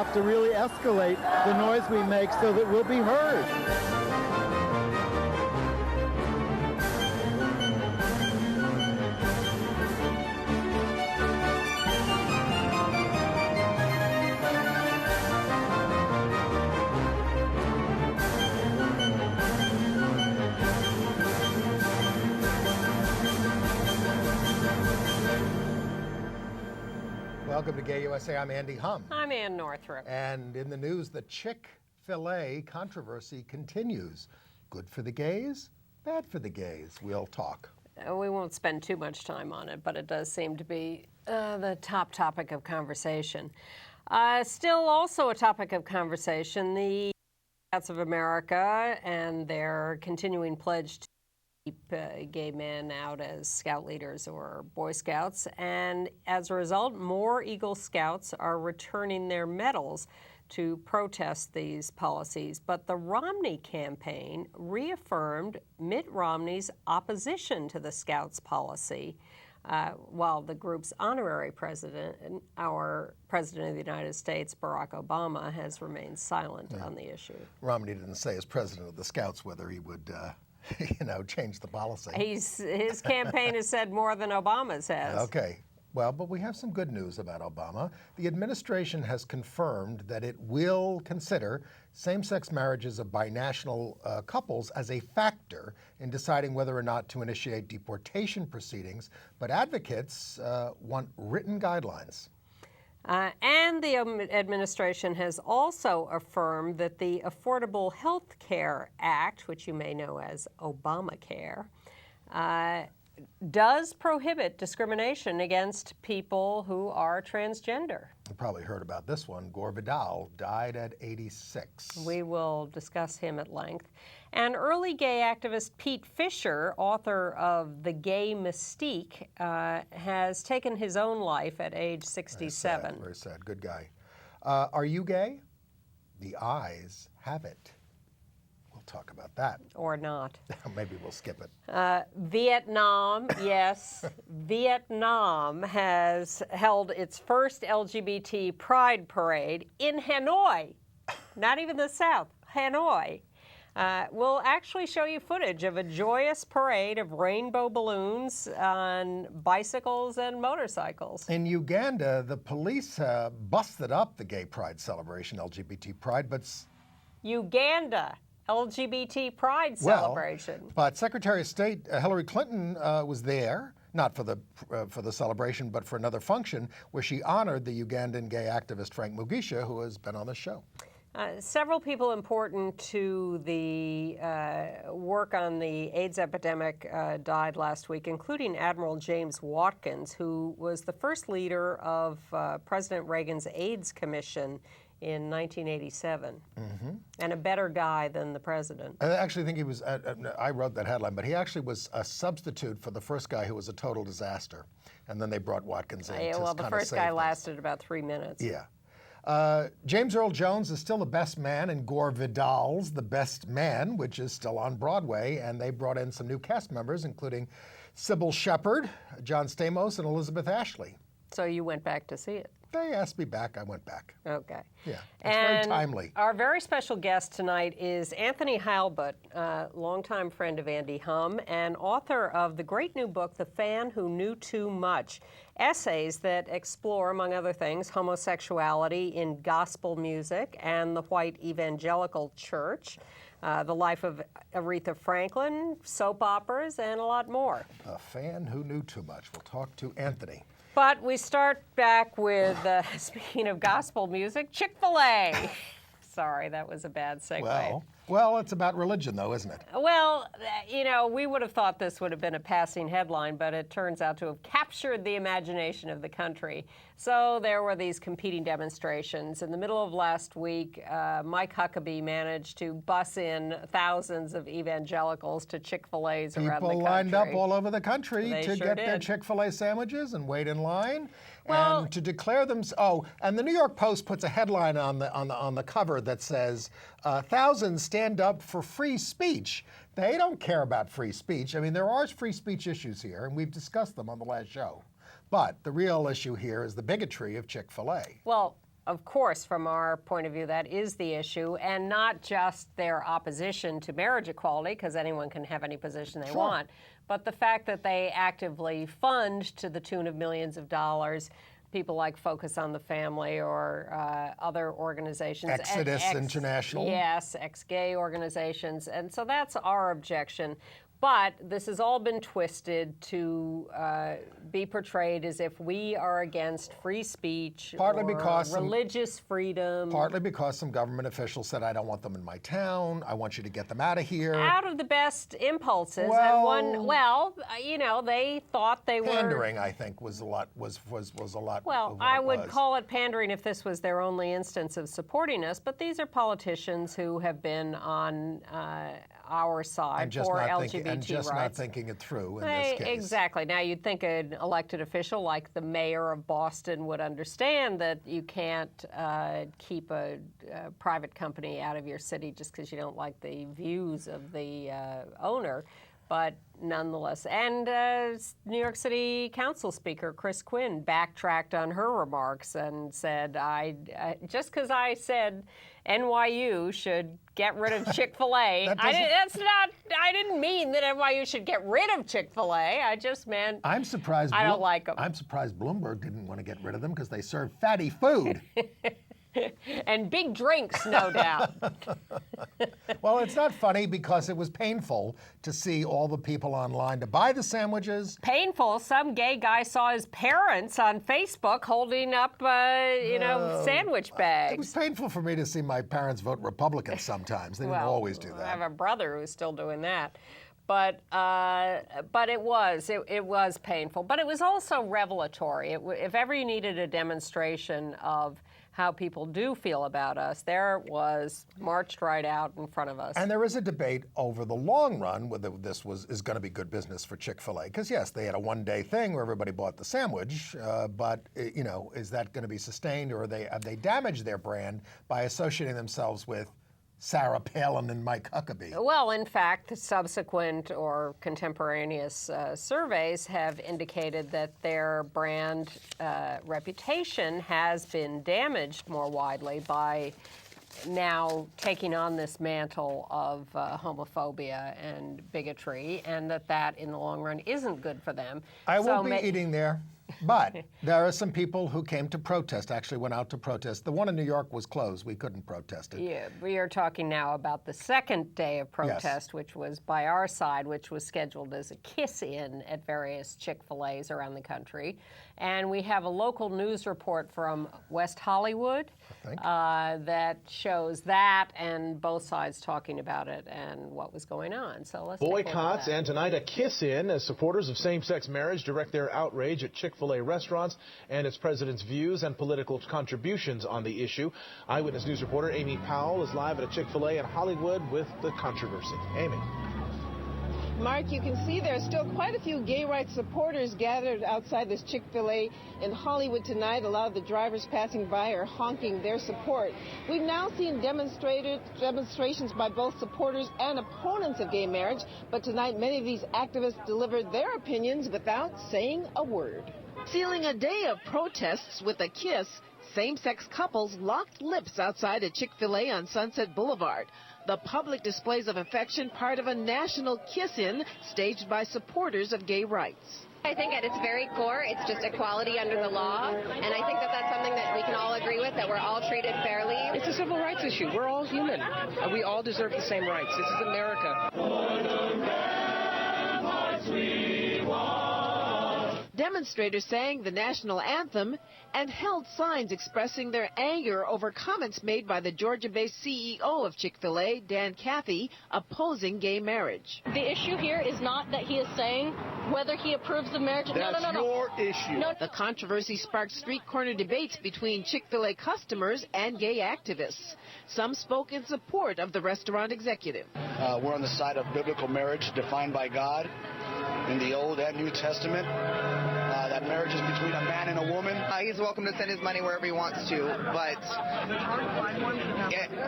have to really escalate the noise we make so that we'll be heard. Welcome to Gay USA. I'm Andy Humm. I'm Ann Northrup. And in the news, the Chick-fil-A controversy continues. Good for the gays, bad for the gays. We'll talk. We won't spend too much time on it, but it does seem to be the top topic of conversation. Still also a topic of conversation, the Scouts of America and their continuing pledge to keep gay men out as scout leaders or Boy Scouts. And as a result, more Eagle Scouts are returning their medals to protest these policies. But the Romney campaign reaffirmed Mitt Romney's opposition to the Scouts policy, while the group's honorary president, our President of the United States, Barack Obama, has remained silent on the issue. Romney didn't say as president of the Scouts whether he would change the policy. His campaign has said more than Obama's has. Okay. Well, but we have some good news about Obama. The administration has confirmed that it will consider same-sex marriages of binational couples as a factor in deciding whether or not to initiate deportation proceedings, but advocates want written guidelines. And the administration has also affirmed that the Affordable Health Care Act, which you may know as Obamacare, does prohibit discrimination against people who are transgender. You probably heard about this one. Gore Vidal died at 86. We will discuss him at length. And early gay activist Pete Fisher, author of The Gay Mystique, has taken his own life at age 67. Very sad. Good guy. Are you gay? The eyes have it. We'll talk about that. Or not. Maybe we'll skip it. Vietnam, yes. Vietnam has held its first LGBT pride parade in Hanoi. Not even the South, Hanoi. We'll actually show you footage of a joyous parade of rainbow balloons on bicycles and motorcycles. In Uganda, the police busted up the gay pride celebration, LGBT pride, but... Uganda, LGBT pride celebration. But Secretary of State Hillary Clinton was there, not for the celebration, but for another function where she honored the Ugandan gay activist Frank Mugisha, who has been on the show. Several people important to the work on the AIDS epidemic died last week, including Admiral James Watkins, who was the first leader of President Reagan's AIDS Commission in 1987, and a better guy than the president. I actually think he was, I wrote that headline, but he actually was a substitute for the first guy who was a total disaster. And then they brought Watkins in to well, the kind of first save guy things. lasted about 3 minutes. Yeah. James Earl Jones is still the best man in Gore Vidal's The Best Man, which is still on Broadway, and they brought in some new cast members, including Sybil Shepherd, John Stamos, and Elizabeth Ashley. So you went back to see it? They asked me back, I went back. Okay. Yeah, it's very timely. Our very special guest tonight is Anthony Heilbut, longtime friend of Andy Humm, and author of the great new book, The Fan Who Knew Too Much, essays that explore, among other things, homosexuality in gospel music and the white evangelical church, the life of Aretha Franklin, soap operas, and a lot more. A fan who knew too much. We'll talk to Anthony. But we start back with, speaking of gospel music, Chick-fil-A. Sorry, that was a bad segue. Well, it's about religion, though, isn't it? Well, we would have thought this would have been a passing headline, but it turns out to have captured the imagination of the country. So there were these competing demonstrations. In the middle of last week, Mike Huckabee managed to bus in thousands of evangelicals to Chick-fil-A's around the country. People lined up all over the country to sure get did. their Chick-fil-A sandwiches and wait in line. Well, and to declare them. Oh, and the New York Post puts a headline on the cover that says, "Thousands stand up for free speech." They don't care about free speech. I mean, there are free speech issues here, and we've discussed them on the last show. But the real issue here is the bigotry of Chick-fil-A. Well, of course, from our point of view, that is the issue, and not just their opposition to marriage equality, because anyone can have any position they want, but the fact that they actively fund to the tune of millions of dollars people like Focus on the Family or other organizations. Exodus International. Yes, ex-gay organizations. And so that's our objection. But this has all been twisted to be portrayed as if we are against free speech Partly or because religious freedom. Partly because some government officials said, I don't want them in my town. I want you to get them out of here. Out of the best impulses. Well, and they thought they were... Pandering, I think, was a lot. Was a lot. Well, I would call it pandering if this was their only instance of supporting us, but these are politicians who have been on our side for LGBT and just rights. not thinking it through in this case. Exactly. Now, you'd think an elected official like the mayor of Boston would understand that you can't keep a private company out of your city just because you don't like the views of the owner. But nonetheless, and New York City Council Speaker Chris Quinn backtracked on her remarks and said, just because I said NYU should get rid of Chick-fil-A, I didn't mean that NYU should get rid of Chick-fil-A. I just meant I'm surprised. I don't like them. I'm surprised Bloomberg didn't want to get rid of them because they serve fatty food. And big drinks, no doubt. Well, it's not funny because it was painful to see all the people online to buy the sandwiches. Painful. Some gay saw his parents on Facebook holding up, sandwich bags. It was painful for me to see my parents vote Republican sometimes. They didn't always do that. I have a brother who's still doing that. But it was painful. But it was also revelatory. If ever you needed a demonstration of how people do feel about us, there it was, marched right out in front of us. And there is a debate over the long run whether this is going to be good business for Chick-fil-A. Because, yes, they had a one-day thing where everybody bought the sandwich, but, is that going to be sustained, or have they damaged their brand by associating themselves with Sarah Palin and Mike Huckabee? Well, in fact, subsequent or contemporaneous surveys have indicated that their brand reputation has been damaged more widely by now taking on this mantle of homophobia and bigotry, and that in the long run isn't good for them. I won't be eating there. But there are some people who came to protest, actually went out to protest. The one in New York was closed. We couldn't protest it. Yeah, we are talking now about the second day of protest, which was by our side, which was scheduled as a kiss-in at various Chick-fil-A's around the country. And we have a local news report from West Hollywood that shows that and both sides talking about it and what was going on. So let's boycotts and tonight a kiss-in as supporters of same-sex marriage direct their outrage at Chick-fil-A restaurants and its president's views and political contributions on the issue. Eyewitness News reporter Amy Powell is live at a Chick-fil-A in Hollywood with the controversy. Amy. Mark, you can see there are still quite a few gay rights supporters gathered outside this Chick-fil-A in Hollywood tonight. A lot of the drivers passing by are honking their support. We've now seen demonstrations by both supporters and opponents of gay marriage, but tonight many of these activists delivered their opinions without saying a word. Sealing a day of protests with a kiss, same-sex couples locked lips outside a Chick-fil-A on Sunset Boulevard. The public displays of affection, part of a national kiss-in staged by supporters of gay rights. I think at its very core, it's just equality under the law, and I think that that's something that we can all agree with, that we're all treated fairly. It's a civil rights issue. We're all human. We all deserve the same rights. This is America. Demonstrators sang the national anthem and held signs expressing their anger over comments made by the Georgia-based CEO of Chick-fil-A, Dan Cathy, opposing gay marriage. The issue here is not that he is saying whether he approves of marriage. That's your issue. No. The controversy sparked street corner debates between Chick-fil-A customers and gay activists. Some spoke in support of the restaurant executive. We're on the side of biblical marriage defined by God in the Old and New Testament. That marriage is between a man and a woman. He's welcome to send his money wherever he wants to, but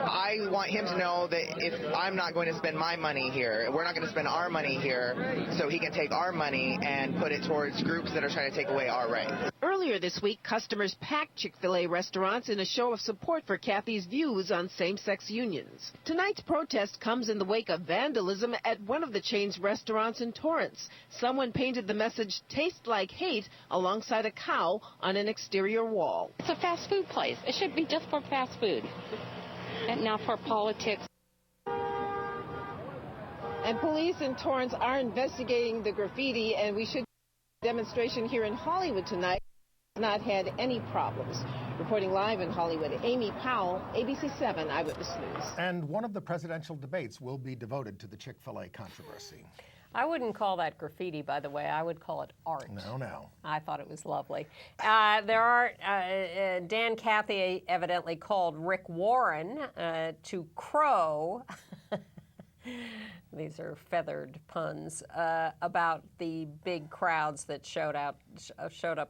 I want him to know that if I'm not going to spend my money here, we're not going to spend our money here, so he can take our money and put it towards groups that are trying to take away our rights. Earlier this week, customers packed Chick-fil-A restaurants in a show of support for Kathy's views on same-sex unions. Tonight's protest comes in the wake of vandalism at one of the chain's restaurants in Torrance. Someone painted the message "Taste Like Hate" alongside a cow on an exterior wall. It's a fast food place. It should be just for fast food and not for politics. And police in Torrance are investigating the graffiti, and we should demonstration here in Hollywood tonight has not had any problems. Reporting live in Hollywood, Amy Powell, ABC 7 Eyewitness News. And one of the presidential debates will be devoted to the Chick-fil-A controversy. I wouldn't call that graffiti, by the way. I would call it art. No. I thought it was lovely. Dan Cathy evidently called Rick Warren to crow. These are feathered puns about the big crowds that showed up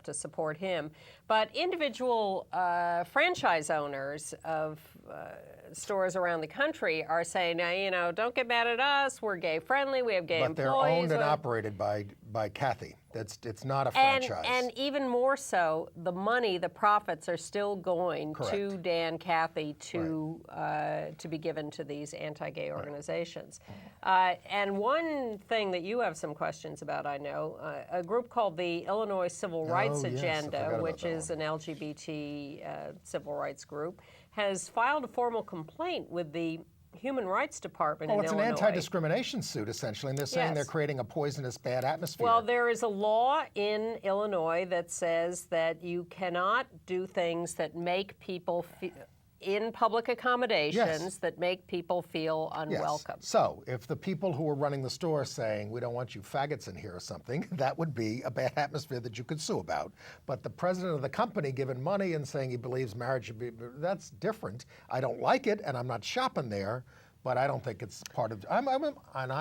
to support him. But individual franchise owners of stores around the country are saying, don't get mad at us. We're gay friendly. We have gay employees. But they're owned and operated by Cathy. It's not a franchise. And even more so, the money, the profits are still going Correct. to Dan Cathy to be given to these anti-gay organizations. And one thing that you have some questions about, I know, a group called the Illinois Civil Rights Agenda, which is an LGBT civil rights group, has filed a formal complaint with the Human Rights Department in Illinois. Well, it's an anti-discrimination suit, essentially, and they're saying they're creating a poisonous, bad atmosphere. Well, there is a law in Illinois that says that you cannot do things that make people in public accommodations that make people feel unwelcome. Yes. So, if the people who are running the store saying, we don't want you faggots in here or something, that would be a bad atmosphere that you could sue about. But the president of the company giving money and saying he believes marriage should be, that's different. I don't like it, and I'm not shopping there. But I don't think it's part of. I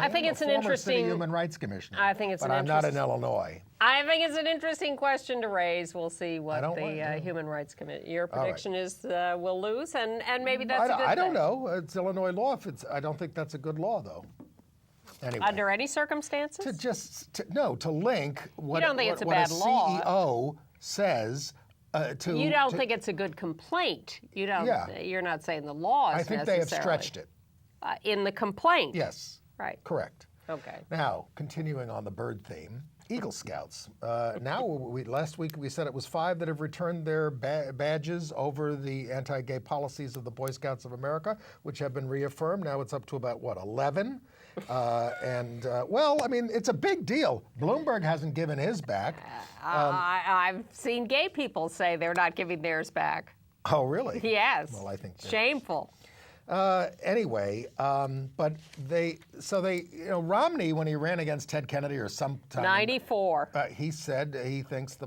think it's an interesting city human rights commissioner. I think it's but I'm not in Illinois. I think it's an interesting question to raise. We'll see what the Human Rights Committee. Your prediction is we'll lose, and maybe that's a good thing. I don't know. It's Illinois law. I don't think that's a good law, though. Anyway, under any circumstances. To link what, you don't think what, it's a what bad a law. CEO says. You don't think it's a good complaint. You don't. Yeah. You're not saying the law is necessarily. I think they have stretched it. In the complaint. Yes. Right. Correct. Okay. Now, continuing on the bird theme, Eagle Scouts. Last week we said it was 5 that have returned their badges over the anti-gay policies of the Boy Scouts of America, which have been reaffirmed. Now it's up to about, 11? It's a big deal. Bloomberg hasn't given his back. I've seen gay people say they're not giving theirs back. Oh, really? Yes. Well, I think shameful. Anyway, but Romney, when he ran against Ted Kennedy or sometime 94, he said he thinks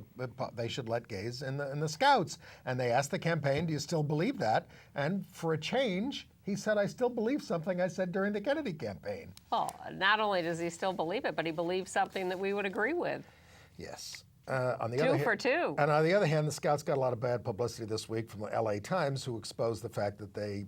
they should let gays in the Scouts, and they asked the campaign, "Do you still believe that?" And for a change, he said, "I still believe something I said during the Kennedy campaign." Well, not only does he still believe it, but he believes something that we would agree with. Yes. On the 2 for 2. And on the other hand, the Scouts got a lot of bad publicity this week from the LA Times, who exposed the fact that they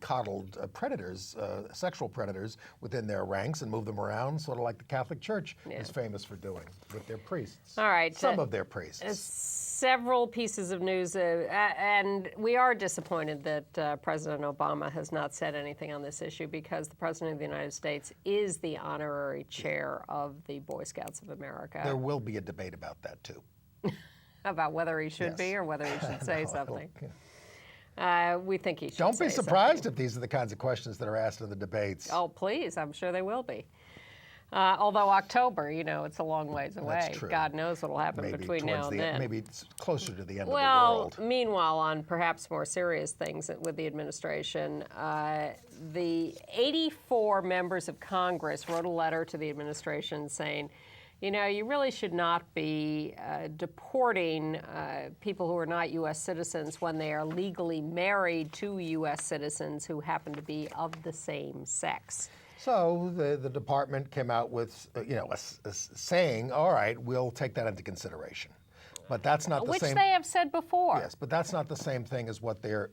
coddled predators, sexual predators, within their ranks and moved them around, sort of like the Catholic Church is famous for doing with their priests. All right. Some of their priests. Several pieces of news, and we are disappointed that President Obama has not said anything on this issue, because the President of the United States is the honorary chair of the Boy Scouts of America. There will be a debate about that, too. About whether he should be or whether he should say something. We think he should. Don't be surprised if these are the kinds of questions that are asked in the debates. Oh, please. I'm sure they will be. Although October, it's a long ways away. That's true. God knows what will happen between now and then. Maybe it's closer to the end of the Well, world. meanwhile, on perhaps more serious things with the administration, the 84 members of Congress wrote a letter to the administration saying, you really should not be deporting people who are not U.S. citizens when they are legally married to U.S. citizens who happen to be of the same sex. So the department came out with, saying, all right, we'll take that into consideration. But that's not the Which same. they have said before. Yes, but that's not the same thing as what they're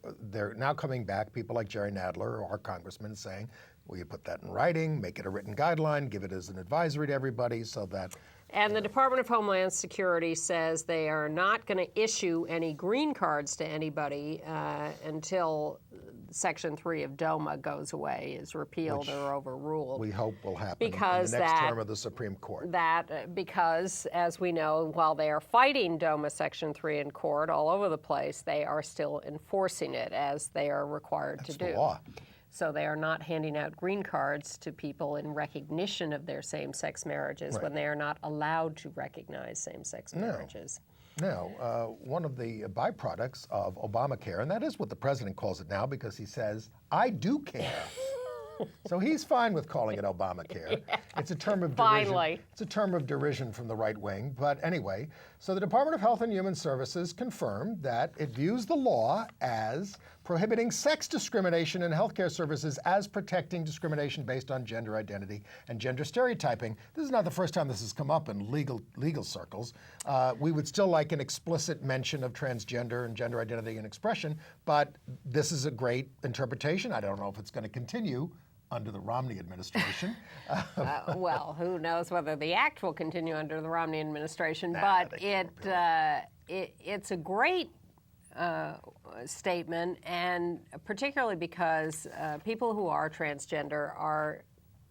now coming back. People like Jerry Nadler, our congressman, saying, "Will you put that in writing? Make it a written guideline. Give it as an advisory to everybody, so that." And the Department of Homeland Security says they are not going to issue any green cards to anybody until Section 3 of DOMA goes away, is repealed or overruled. We hope will happen because in the next term of the Supreme Court. Because, as we know, while they are fighting DOMA Section 3 in court all over the place, they are still enforcing it as they are required to do. That's the law. So they are not handing out green cards to people in recognition of their same-sex marriages when they are not allowed to recognize same-sex marriages. Now, one of the byproducts of Obamacare, and that is what the president calls it now because he says, I do care. So he's fine with calling it Obamacare. It's a term of derision. Finally. It's a term of derision from the right wing. But anyway, so the Department of Health and Human Services confirmed that it views the law as prohibiting sex discrimination in healthcare services as protecting discrimination based on gender identity and gender stereotyping. This is not the first time this has come up in legal circles. We would still like an explicit mention of transgender and gender identity and expression, but this is a great interpretation. I don't know if it's going to continue under the Romney administration. Well, who knows whether the act will continue under the Romney administration, but it's a great statement, and particularly because people who are transgender are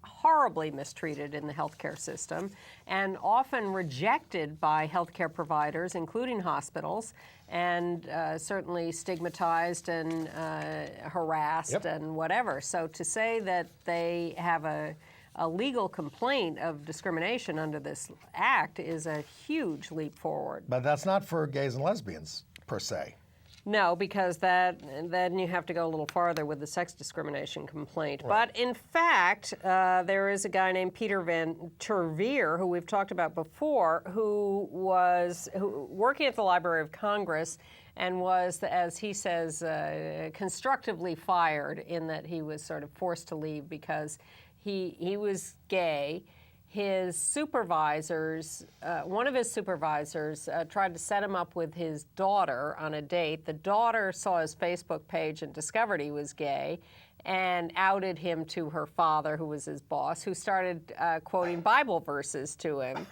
horribly mistreated in the healthcare system and often rejected by healthcare providers, including hospitals, and certainly stigmatized and harassed and whatever. So to say that they have a legal complaint of discrimination under this act is a huge leap forward. But that's not for gays and lesbians, per se. No, because then you have to go a little farther with the sex discrimination complaint. Right. But in fact, there is a guy named Peter Van Terveer, who we've talked about before, who was working at the Library of Congress and was, as he says, constructively fired in that he was sort of forced to leave because he was gay. His supervisors, one of his supervisors tried to set him up with his daughter on a date. The daughter saw his Facebook page and discovered he was gay and outed him to her father, who was his boss, who started quoting Bible verses to him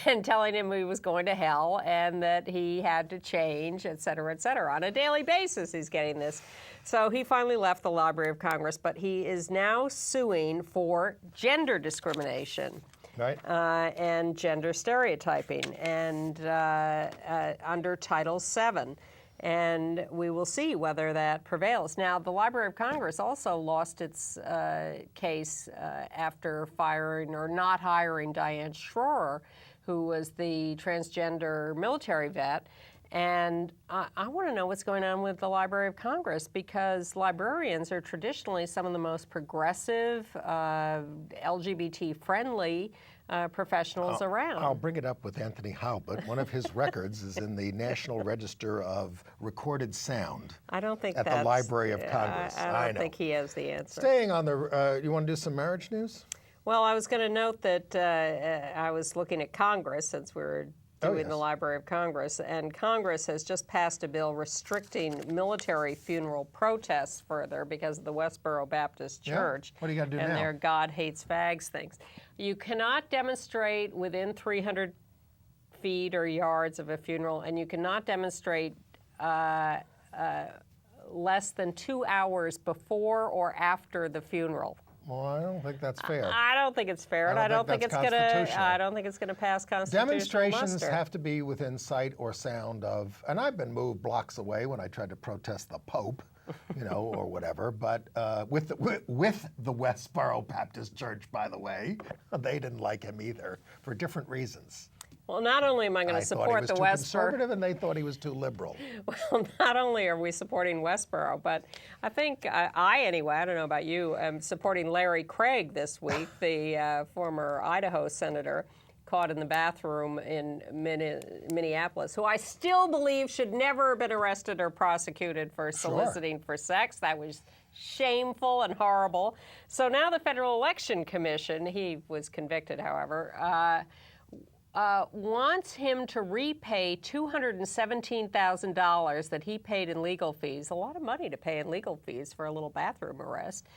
and telling him he was going to hell and that he had to change, et cetera, et cetera. On a daily basis, he's getting this. So he finally left the Library of Congress, but he is now suing for gender discrimination. Right. And gender stereotyping, and under Title VII. And we will see whether that prevails. Now, the Library of Congress also lost its case after firing or not hiring Diane Schroer, who was the transgender military vet. And I want to know what's going on with the Library of Congress, because librarians are traditionally some of the most progressive, LGBT-friendly professionals around. I'll bring it up with Anthony Halbut. One of his records is in the National Register of Recorded Sound. I don't think at the Library of Congress. I don't think he has the answer. Staying on the, you want to do some marriage news? Well, I was going to note that I was looking at Congress since we were doing the Library of Congress, and Congress has just passed a bill restricting military funeral protests further because of the Westboro Baptist Church. What do you got to do and now? their God hates fags things. You cannot demonstrate within 300 feet or yards of a funeral, and you cannot demonstrate less than 2 hours before or after the funeral. Well, I don't think that's fair. I don't think it's fair, and I don't think it's going to. I don't think it's going to pass constitutional Demonstrations muster. have to be within sight or sound of, and I've been moved blocks away when I tried to protest the Pope, or whatever. But with the Westboro Baptist Church, by the way, they didn't like him either for different reasons. Well, not only am I going to support the Westboro, conservative, and they thought he was too liberal. Well, not only are we supporting Westboro, but I think anyway, I don't know about you, am supporting Larry Craig this week, the former Idaho senator, caught in the bathroom in Minneapolis, who I still believe should never have been arrested or prosecuted for soliciting for sex. That was shameful and horrible. So now the Federal Election Commission, he was convicted, however, wants him to repay $217,000 that he paid in legal fees, a lot of money to pay in legal fees for a little bathroom arrest,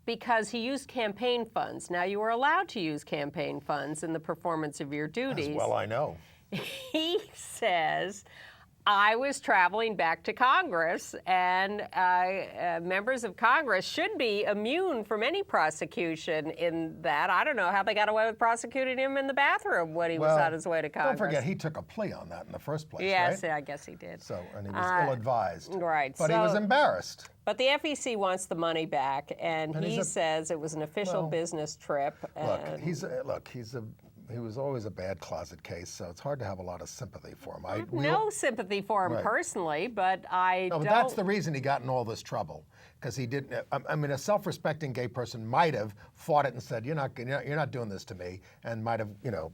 because he used campaign funds. Now, you are allowed to use campaign funds in the performance of your duties. As well I know. He says, I was traveling back to Congress, and members of Congress should be immune from any prosecution in that. I don't know how they got away with prosecuting him in the bathroom when he was on his way to Congress. Don't forget, he took a plea on that in the first place, yes, right? I guess he did. So, and he was ill-advised. Right. But he was embarrassed. But the FEC wants the money back, and he says it was an official business trip. He was always a bad closet case, so it's hard to have a lot of sympathy for him. No sympathy for him personally, but I don't. But that's the reason he got in all this trouble, because he didn't. I mean, a self-respecting gay person might have fought it and said, "You're not doing this to me," and might have,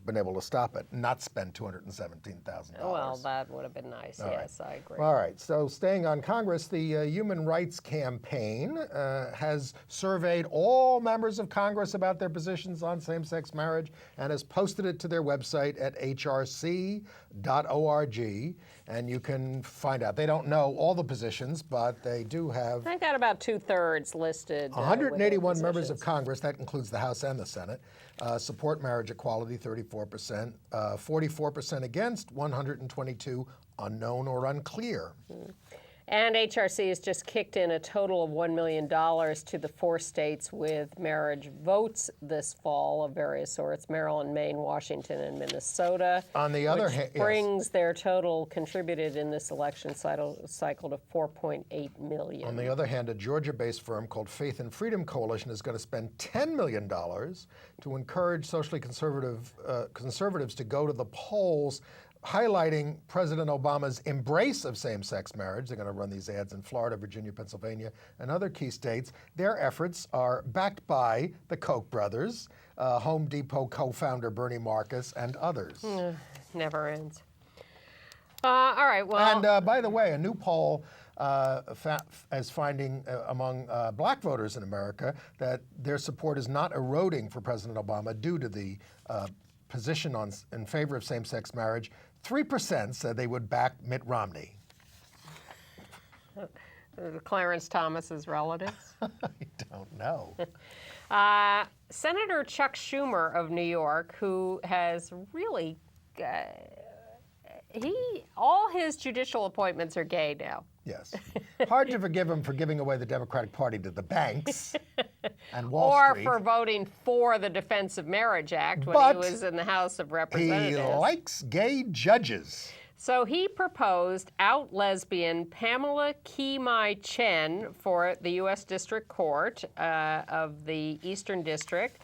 been able to stop it, and not spend $217,000. Well, that would have been nice. Yes, I agree. All right. So, staying on Congress, the Human Rights Campaign has surveyed all members of Congress about their positions on same-sex marriage and has posted it to their website at hrc.org, and you can find out. They don't know all the positions, but they do have. They've got about 2/3 listed. 181 members of Congress, that includes the House and the Senate, support marriage equality, 34%, 44% against, 122 unknown or unclear. And HRC has just kicked in a total of $1 million to the 4 states with marriage votes this fall of various sorts: Maryland, Maine, Washington, and Minnesota. On the other hand, brings their total contributed in this election cycle to $4.8 million. On the other hand, a Georgia-based firm called Faith and Freedom Coalition is going to spend $10 million to encourage socially conservatives to go to the polls, highlighting President Obama's embrace of same-sex marriage. They're going to run these ads in Florida, Virginia, Pennsylvania, and other key states. Their efforts are backed by the Koch brothers, Home Depot co-founder Bernie Marcus, and others. Never ends. All right, well. And by the way, a new poll is finding among black voters in America that their support is not eroding for President Obama due to the position in favor of same-sex marriage. 3% said they would back Mitt Romney. Clarence Thomas's relatives? I don't know. Senator Chuck Schumer of New York, who has really, all his judicial appointments are gay now. Yes. Hard to forgive him for giving away the Democratic Party to the banks and Wall Street. Or for voting for the Defense of Marriage Act when he was in the House of Representatives. He likes gay judges. So he proposed out lesbian Pamela Ki-Mai Chen for the U.S. District Court of the Eastern District,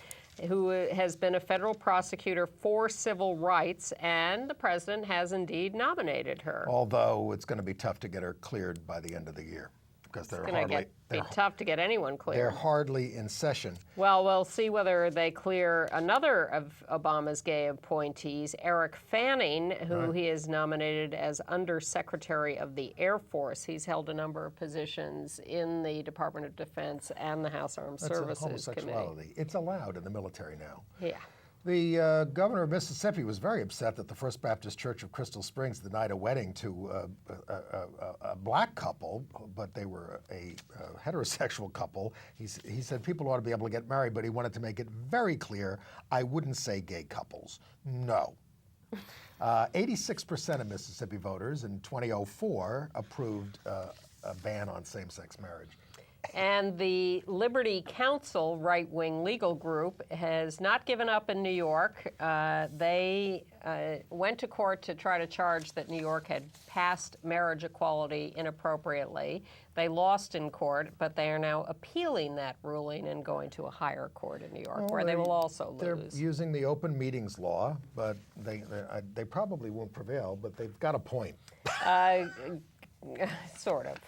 who has been a federal prosecutor for civil rights, and the president has indeed nominated her. Although it's going to be tough to get her cleared by the end of the year, because they're be tough to get anyone cleared. They're hardly in session. Well, we'll see whether they clear another of Obama's gay appointees, Eric Fanning, who he has nominated as Undersecretary of the Air Force. He's held a number of positions in the Department of Defense and the House Armed Services Committee. It's allowed in the military now. Yeah. The governor of Mississippi was very upset that the First Baptist Church of Crystal Springs denied a wedding to a black couple, but they were a heterosexual couple. He said people ought to be able to get married, but he wanted to make it very clear, I wouldn't say gay couples. No. 86% of Mississippi voters in 2004 approved a ban on same-sex marriage. And the Liberty Counsel right-wing legal group has not given up in New York. They went to court to try to charge that New York had passed marriage equality inappropriately. They lost in court, but they are now appealing that ruling and going to a higher court in New York, where they will also lose. They're using the open meetings law, but they probably won't prevail, but they've got a point. Sort of.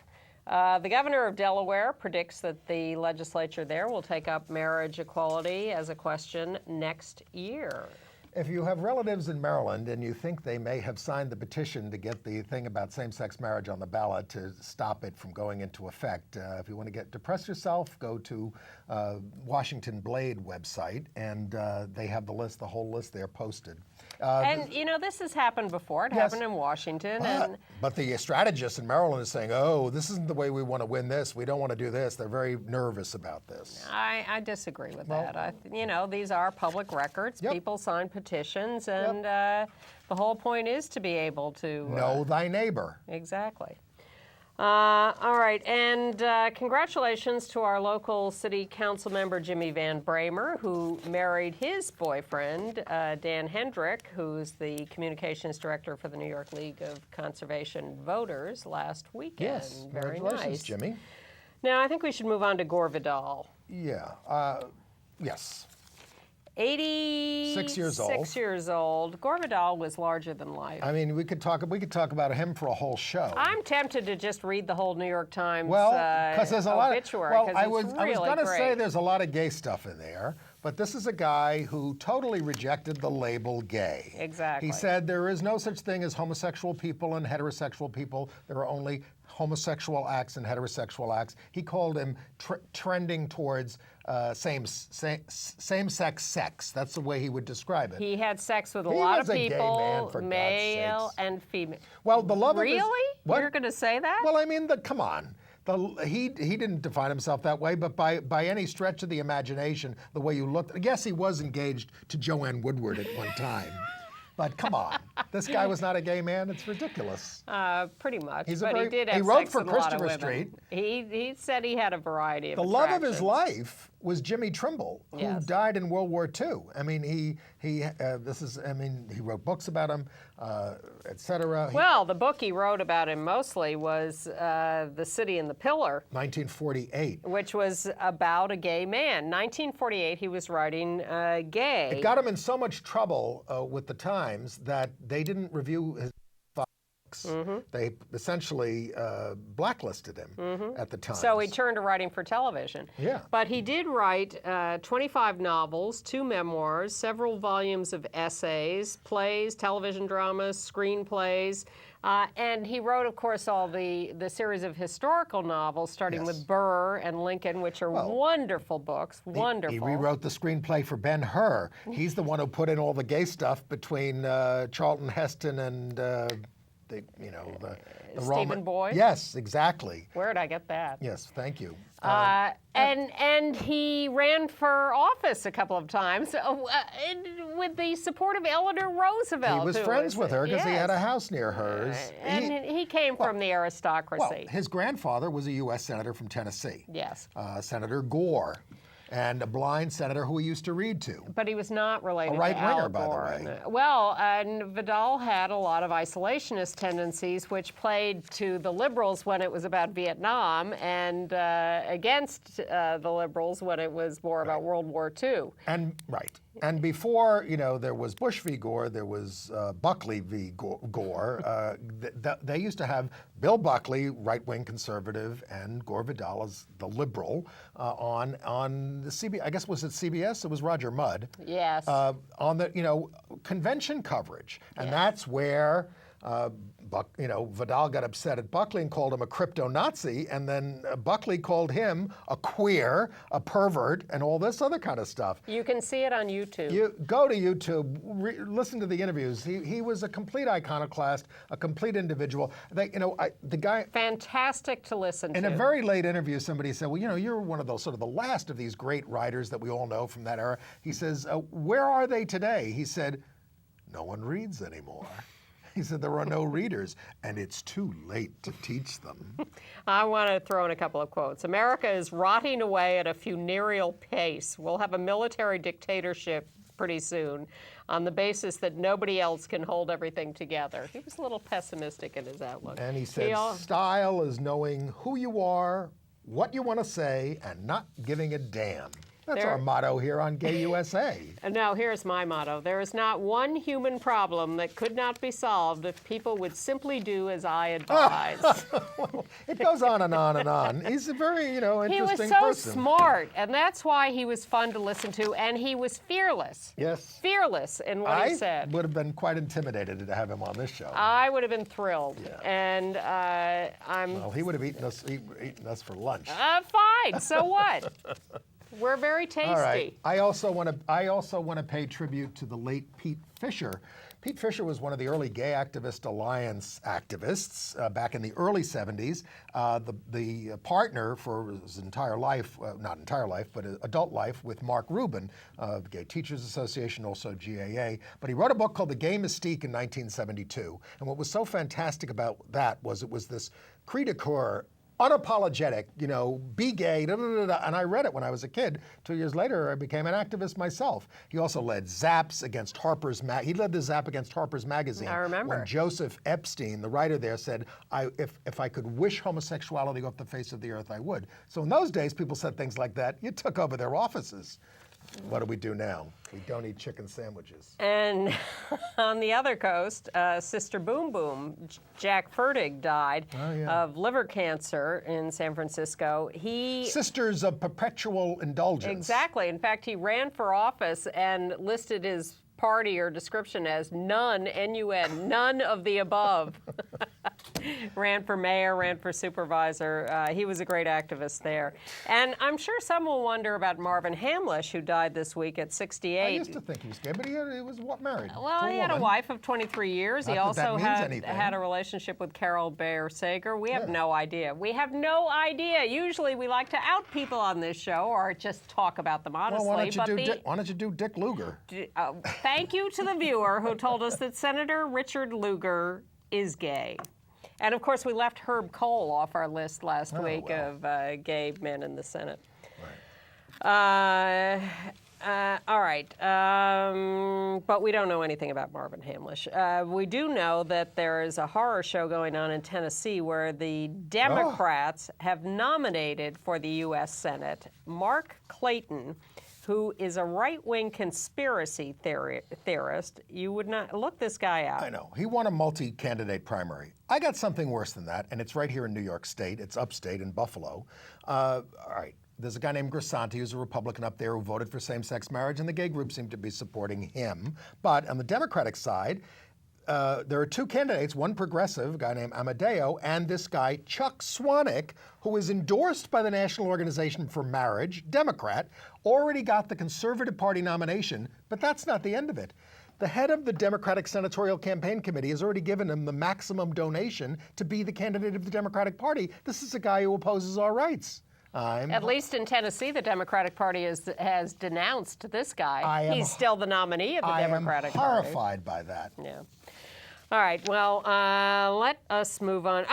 The governor of Delaware predicts that the legislature there will take up marriage equality as a question next year. If you have relatives in Maryland and you think they may have signed the petition to get the thing about same-sex marriage on the ballot to stop it from going into effect, if you want to depress yourself, go to Washington Blade website, and they have the whole list there posted. And, you know, this has happened before. It happened in Washington. But the strategists in Maryland are saying, oh, this isn't the way we want to win this. We don't want to do this. They're very nervous about this. I disagree with that. You know, these are public records. People sign petitions, and the whole point is to be able to know thy neighbor. Exactly. All right, and congratulations to our local city council member, Jimmy Van Bramer, who married his boyfriend, Dan Hendrick, who's the communications director for the New York League of Conservation Voters, last weekend. Yes, very congratulations, nice. Jimmy. Now, I think we should move on to Gore Vidal. Yeah, yes. 86 years old. 6 years old. Gore Vidal was larger than life. I mean, we could talk about him for a whole show. I'm tempted to just read the whole New York Times because there's a obituary. lot of, I was really going to say great. there's a lot of gay stuff in there, but this is a guy who totally rejected the label gay. Exactly. He said there is no such thing as homosexual people and heterosexual people. There are only homosexual acts and heterosexual acts. He called him trending towards same-sex sex. That's the way he would describe it. He had sex with a lot of people, gay man, for male God's sakes. and female. Well, the love really? of his... What? You're going to say that? Well, I mean, come on. He didn't define himself that way, but by any stretch of the imagination, the way you looked... Yes, he was engaged to Joanne Woodward at one time. But come on, this guy was not a gay man. It's ridiculous. Pretty much. He did have wrote sex for with a lot of Christopher women. Street. He said he had a variety of The love of his attractions. life was Jimmy Trimble, who died in World War II. I mean, he wrote books about him, etc. Well, the book he wrote about him mostly was The City and the Pillar. 1948. Which was about a gay man. 1948, he was writing gay. It got him in so much trouble with the Times that they didn't review his books. They essentially blacklisted him at the Times. So he turned to writing for television. Yeah. But he did write 25 novels, 2 memoirs, several volumes of essays, plays, television dramas, screenplays. And he wrote, of course, all the series of historical novels, starting with Burr and Lincoln, which are wonderful books, wonderful. He rewrote the screenplay for Ben-Hur. He's the one who put in all the gay stuff between Charlton Heston and the Stephen Boyd? Yes, exactly. Where did I get that? Yes, thank you. And he ran for office a couple of times with the support of Eleanor Roosevelt. He was friends with her because he had a house near hers. And he came from the aristocracy. Well, his grandfather was a U.S. Senator from Tennessee. Yes. Senator Gore. And a blind senator who he used to read to. But he was not related to Al Gore. A right-winger, by the way. Well, and Vidal had a lot of isolationist tendencies, which played to the liberals when it was about Vietnam and against the liberals when it was more about World War II. And before, there was Bush v. Gore, there was Buckley v. Gore. They used to have Bill Buckley, right-wing conservative, and Gore Vidal as the liberal on the CBS. I guess was it CBS? It was Roger Mudd. Yes. On the convention coverage, and that's where. Vidal got upset at Buckley and called him a crypto-Nazi, and then Buckley called him a queer, a pervert, and all this other kind of stuff. You can see it on YouTube. You go to YouTube, listen to the interviews. He was a complete iconoclast, a complete individual. The guy... Fantastic to listen to. In a very late interview, somebody said, well, you're one of those sort of the last of these great writers that we all know from that era. He says, where are they today? He said, no one reads anymore. He said there are no readers, and it's too late to teach them. I want to throw in a couple of quotes. America is rotting away at a funereal pace. We'll have a military dictatorship pretty soon on the basis that nobody else can hold everything together. He was a little pessimistic in his outlook. And he said, style is knowing who you are, what you want to say, and not giving a damn. That's our motto here on Gay USA. Now, here's my motto. There is not one human problem that could not be solved if people would simply do as I advise. Well, it goes on and on and on. He's a very, interesting He was so person. smart, and that's why he was fun to listen to, and he was fearless. Yes. Fearless in what he I said. would have been quite intimidated to have him on this show. I would have been thrilled. Yeah. And Well, he would have eaten us for lunch. fine. So what? We're very tasty. All right. I also want to pay tribute to the late Pete Fisher. Pete Fisher was one of the early Gay Activist Alliance activists back in the early 70s. The partner for his entire life, not entire life, but adult life, with Mark Rubin of the Gay Teachers Association, also GAA. But he wrote a book called The Gay Mystique in 1972. And what was so fantastic about that was it was this cri de coeur, unapologetic, be gay, da, da, da, da. And I read it when I was a kid. 2 years later, I became an activist myself. He also led Zaps against he led the Zap against Harper's Magazine. I remember. When Joseph Epstein, the writer there, said, if I could wish homosexuality off the face of the earth, I would. So in those days, people said things like that. You took over their offices. What do we do now? We don't eat chicken sandwiches. And on the other coast, Sister Boom Boom, Jack Fertig, died of liver cancer in San Francisco. Sisters of Perpetual Indulgence. Exactly. In fact, he ran for office and listed his party or description as none, N-U-N, none of the above. Ran for mayor, ran for supervisor. He was a great activist there. And I'm sure some will wonder about Marvin Hamlish, who died this week at 68. I used to think he was gay, but he was married? Well, he had a wife of 23 years. He also had a relationship with Carol Bayer Sager. We have no idea. We have no idea. Usually we like to out people on this show or just talk about them honestly. Well, why don't you do Dick Lugar? Thank you to the viewer who told us that Senator Richard Lugar is gay. And of course, we left Herb Kohl off our list last week of gay men in the Senate. Right. All right. But we don't know anything about Marvin Hamlish. We do know that there is a horror show going on in Tennessee where the Democrats have nominated for the U.S. Senate Mark Clayton, who is a right-wing conspiracy theorist. You would not look this guy up. I know. He won a multi-candidate primary. I got something worse than that, and it's right here in New York State. It's upstate in Buffalo. All right. There's a guy named Grisanti who's a Republican up there who voted for same-sex marriage, and the gay group seemed to be supporting him. But on the Democratic side, there are two candidates, one progressive, a guy named Amadeo, and this guy, Chuck Swanwick, who is endorsed by the National Organization for Marriage, Democrat, already got the Conservative Party nomination, but that's not the end of it. The head of the Democratic Senatorial Campaign Committee has already given him the maximum donation to be the candidate of the Democratic Party. This is a guy who opposes our rights. At least in Tennessee, the Democratic Party has denounced this guy. He's still the nominee of the Democratic Party. I am horrified by that. Yeah. All right, well, let us move on.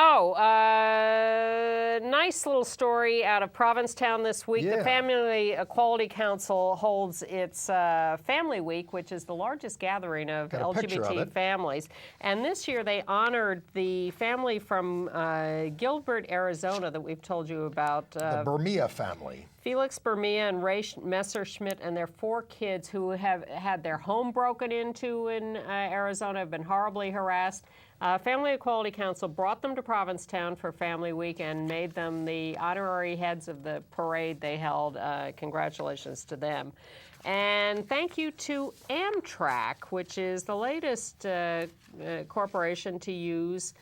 Nice little story out of Provincetown this week. Yeah. The Family Equality Council holds its Family Week, which is the largest gathering of LGBT families. And this year they honored the family from Gilbert, Arizona that we've told you about. The Bermia family. Felix Bermia and Ray Messerschmidt and their 4 kids who have had their home broken into in Arizona, have been horribly harassed. Family Equality Council brought them to Provincetown for Family Week and made them the honorary heads of the parade they held. Congratulations to them. And thank you to Amtrak, which is the latest corporation to use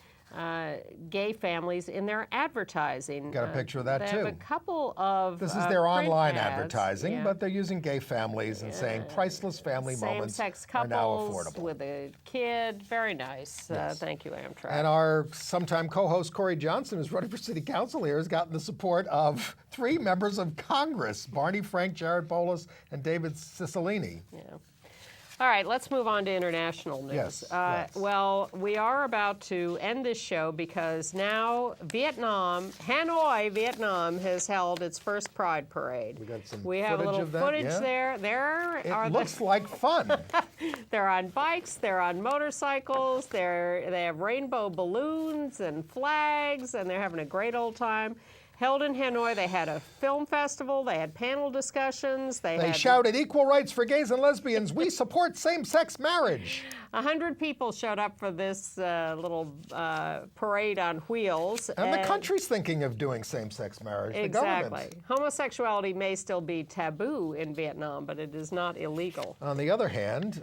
gay families in their advertising. Got a picture of that they too. Have a couple of This is their online ads, advertising, but they're using gay families and saying priceless family moments same-sex are now couples affordable. with a kid. Very nice. Yes. Thank you, Amtrak. And our sometime co-host Corey Johnson, who's running for city council here, has gotten the support of 3 members of Congress: Barney Frank, Jared Polis, and David Cicilline. Yeah. All right, let's move on to international news. Yes, let's. Well, we are about to end this show because now Hanoi, Vietnam, has held its first Pride Parade. We have a little of that, footage yeah. there. It looks like fun. They're on bikes, they're on motorcycles, they have rainbow balloons and flags, and they're having a great old time. held in Hanoi. They had a film festival. They had panel discussions. They shouted, "Equal rights for gays and lesbians. We support same-sex marriage." 100 people showed up for this little parade on wheels. And the country's thinking of doing same-sex marriage. Exactly. The government. Homosexuality may still be taboo in Vietnam, but it is not illegal. On the other hand,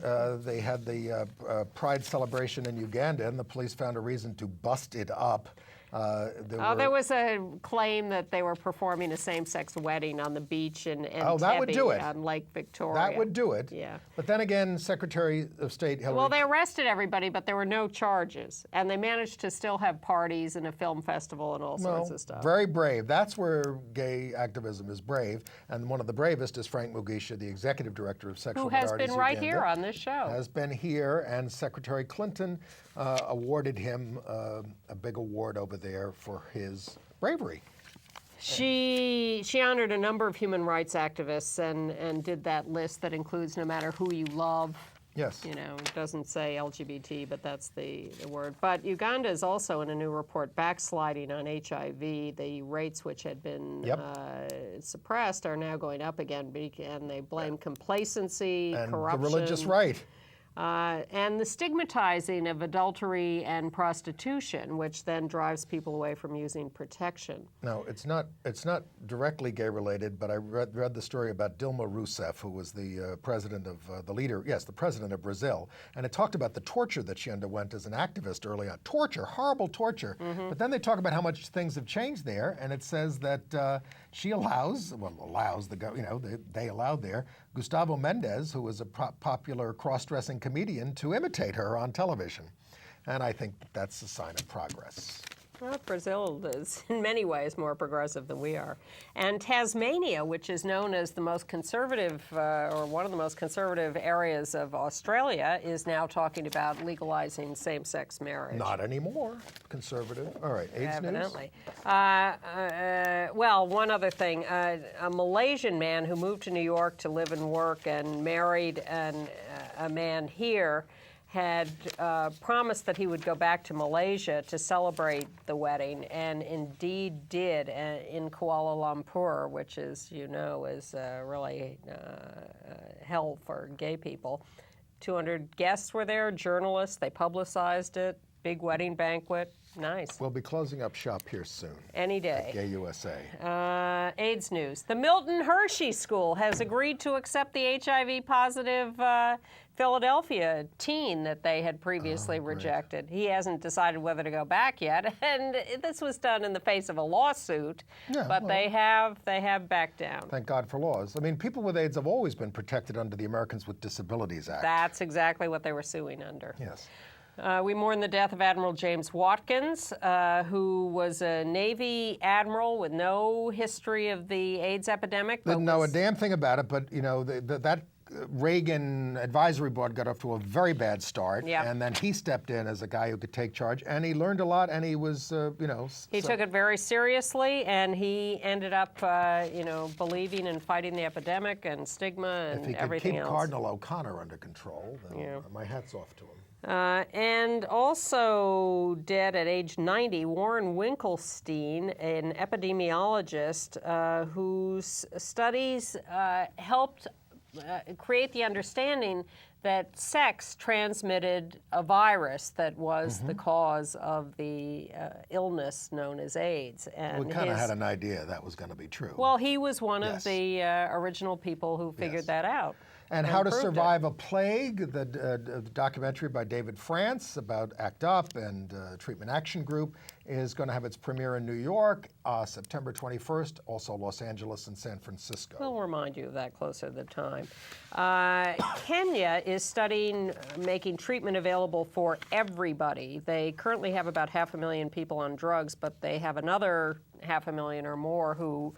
they had the Pride celebration in Uganda, and the police found a reason to bust it up. There was a claim that they were performing a same-sex wedding on the beach in that would do it. on Lake Victoria. That would do it. Yeah. But then again, Secretary of State Hillary... Well, they arrested everybody, but there were no charges. And they managed to still have parties and a film festival and all sorts of stuff. Very brave. That's where gay activism is brave. And one of the bravest is Frank Mugisha, the executive director of Sexual Minorities Who has been right Uganda, here on this show. Has been here, and Secretary Clinton awarded him a big award over there for his bravery. She honored a number of human rights activists and did that list that includes no matter who you love. Yes. You know, it doesn't say LGBT, but that's the word. But Uganda is also, in a new report, backsliding on HIV. The rates which had been suppressed are now going up again, and they blame complacency, and corruption. The religious right. And the stigmatizing of adultery and prostitution, which then drives people away from using protection. No, it's not directly gay-related, but I read the story about Dilma Rousseff, who was the president of, the president of Brazil, and it talked about the torture that she underwent as an activist early on. Torture, horrible torture. Mm-hmm. But then they talk about how much things have changed there, and it says that she they allowed there Gustavo Mendes, who was a popular cross-dressing comedian, to imitate her on television. And I think that's a sign of progress. Well, Brazil is in many ways more progressive than we are. And Tasmania, which is known as the most conservative, or one of the most conservative areas of Australia, is now talking about legalizing same-sex marriage. Not anymore. Conservative. All right, AIDS Evidently. news? Well, one other thing. A Malaysian man who moved to New York to live and work and married a man here had promised that he would go back to Malaysia to celebrate the wedding, and indeed did in Kuala Lumpur, which is really hell for gay people. 200 guests were there, journalists, they publicized it, big wedding banquet, nice. We'll be closing up shop here soon. Any day. At Gay USA. AIDS news. The Milton Hershey School has agreed to accept the HIV-positive Philadelphia teen that they had previously rejected. He hasn't decided whether to go back yet, and this was done in the face of a lawsuit, but they have backed down. Thank God for laws. I mean, people with AIDS have always been protected under the Americans with Disabilities Act. That's exactly what they were suing under. Yes. We mourn the death of Admiral James Watkins, who was a Navy admiral with no history of the AIDS epidemic. Didn't know a damn thing about it, but that Reagan advisory board got off to a very bad start, and then he stepped in as a guy who could take charge, and he learned a lot, and he was, He took it very seriously, and he ended up, believing in fighting the epidemic and stigma and everything else. If he could keep Cardinal O'Connor under control, then my hat's off to him. And also dead at age 90, Warren Winkelstein, an epidemiologist whose studies helped create the understanding that sex transmitted a virus that was the cause of the illness known as AIDS. And we kind of had an idea that was going to be true. Well, he was one of the original people who figured that out. And How to Survive a Plague, the documentary by David France about ACT UP and Treatment Action Group, is going to have its premiere in New York, September 21st, also Los Angeles and San Francisco. We'll remind you of that closer to the time. Kenya is studying making treatment available for everybody. They currently have about 500,000 people on drugs, but they have another 500,000 or more who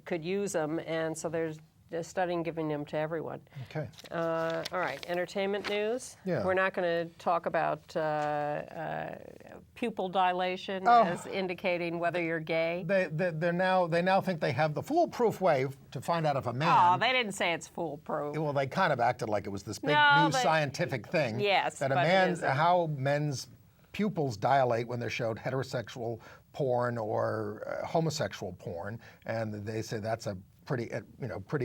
could use them, and so there's studying giving them to everyone. Okay. All right, entertainment news. Yeah. We're not going to talk about pupil dilation as indicating whether you're gay. They now think they have the foolproof way to find out if a man. Oh, they didn't say it's foolproof. Well, they kind of acted like it was this big new scientific thing. Yes, that but it isn't. how men's pupils dilate when they're showed heterosexual porn or homosexual porn, and they say that's a pretty